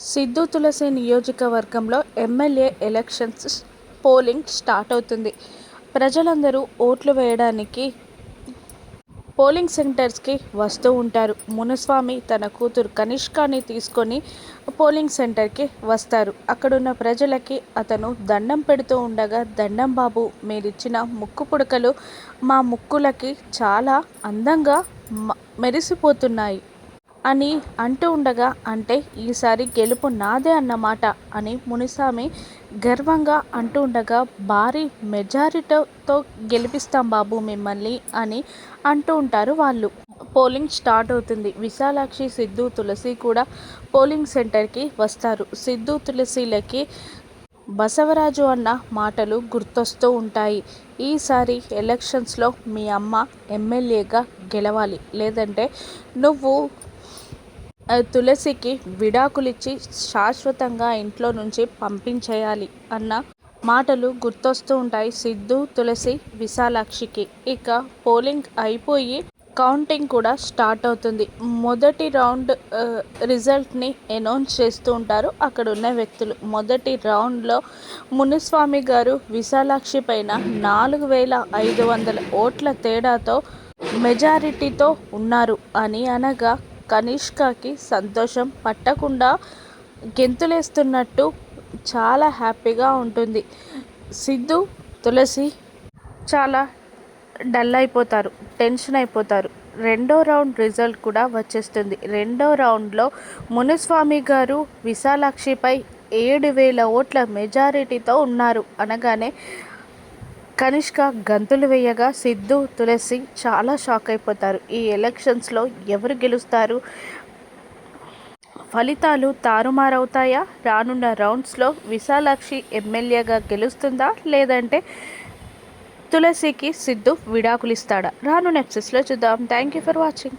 సిద్ధు తులసి నియోజకవర్గంలో MLA elections polling start అవుతుంది. ప్రజలందరూ ఓట్లు వేయడానికి పోలింగ్ సెంటర్స్కి వస్తూ ఉంటారు. మునుస్వామి తన కూతురు కనిష్కాని తీసుకొని పోలింగ్ సెంటర్కి వస్తారు. అక్కడున్న ప్రజలకి అతను దండం పెడుతూ ఉండగా, దండం బాబు, మీరిచ్చిన ముక్కు పుడకలు మా ముక్కులకి చాలా అందంగా మెరిసిపోతున్నాయి అని అంటూ ఉండగా, అంటే ఈసారి గెలుపు నాదే అన్నమాట అని మునిస్వామి గర్వంగా అంటూ ఉండగా, భారీ మెజారిటీతో గెలిపిస్తాం బాబు మిమ్మల్ని అని అంటూ ఉంటారు వాళ్ళు. పోలింగ్ స్టార్ట్ అవుతుంది. విశాలాక్షి, సిద్ధు, తులసి కూడా పోలింగ్ సెంటర్కి వస్తారు. సిద్ధు తులసిలకి బసవరాజు అన్న మాటలు గుర్తొస్తూ ఉంటాయి. ఈసారి ఎలక్షన్స్లో మీ అమ్మ ఎమ్మెల్యేగా గెలవాలి, లేదంటే నువ్వు తులసికి విడాకులిచ్చి శాశ్వతంగా ఇంట్లో నుంచి పంపించేయాలి అన్న మాటలు గుర్తొస్తూ ఉంటాయి సిద్ధు, తులసి, విశాలాక్షికి. ఇక పోలింగ్ అయిపోయి కౌంటింగ్ కూడా స్టార్ట్ అవుతుంది. మొదటి రౌండ్ రిజల్ట్ని అనౌన్స్ చేస్తూ ఉంటారు అక్కడ ఉన్న వ్యక్తులు. మొదటి రౌండ్లో మునుస్వామి గారు విశాలాక్షి పైన 4500 ఓట్ల తేడాతో మెజారిటీతో ఉన్నారు అని అనగా, కనిష్కకి సంతోషం పట్టకుండా గెంతులేస్తున్నట్టు చాలా హ్యాపీగా ఉంటుంది. సిద్ధు, తులసి చాలా డల్ అయిపోతారు, టెన్షన్ అయిపోతారు. రెండో రౌండ్ రిజల్ట్ కూడా వచ్చేస్తుంది. రెండో రౌండ్లో మునుస్వామి గారు విశాలాక్షిపై 7000 ఓట్ల మెజారిటీతో ఉన్నారు అనగానే కనిష్క గంతులు వేయగా సిద్ధు, తులసి చాలా షాక్ అయిపోతారు. ఈ ఎలక్షన్స్లో ఎవరు గెలుస్తారు? ఫలితాలు తారుమారవుతాయా? రానున్న రౌండ్స్లో విశాలాక్షి ఎమ్మెల్యేగా గెలుస్తుందా, లేదంటే తులసికి సిద్ధు విడాకులిస్తాడా? రానున్న ఎపిసోడ్స్లో చూద్దాం. Thank you for watching.